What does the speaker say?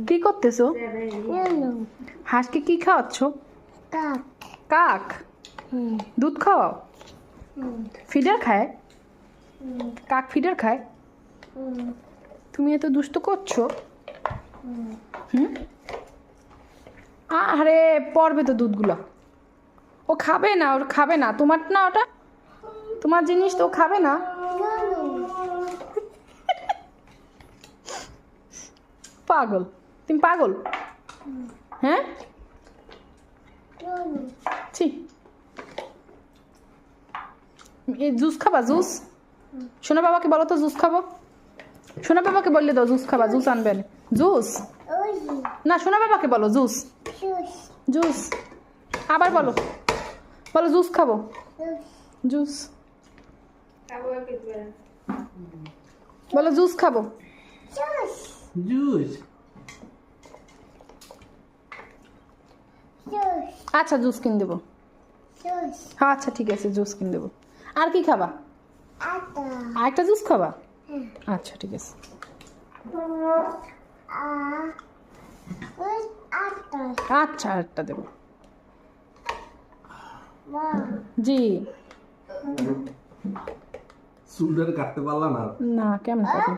কি করতেছো? হাঁসকে কি খাওয়াচ্ছ? কাক। দুধ খাওয়াও? ফিডার খায়? কাক ফিডার খায়? তুমি এত দুষ্ট করছো? আরে পড়বে তো দুধগুলো। ও খাবে না, ওর খাবে না। তোমার না ওটা, তোমার জিনিস তো ও খাবে না। পাগল, তুমি পাগল। হ্যাঁ ছি। জুস খাবা? জুস? সোনা বাবাকে বলো তো জুস খাবো। সোনা বাবাকে বললে দাও জুস খাবা, জুস আনবেন। জুস না, সোনা বাবাকে বলো জুস। জুস আবার বলো, বলো জুস খাবো। জুস বলো, জুস খাবো। জুস আচ্ছা জুস কিনে দেবো। হ্যাঁ আচ্ছা ঠিক আছে, জুস কিনে দেবো। আর কি খাবা? আর একটা জুস খাবা? আচ্ছা ঠিক আছে। আচ্ছা আরেকটা দেবো। জি চুলটা কাটতে পারলাম না। না, কেমন কাটুন?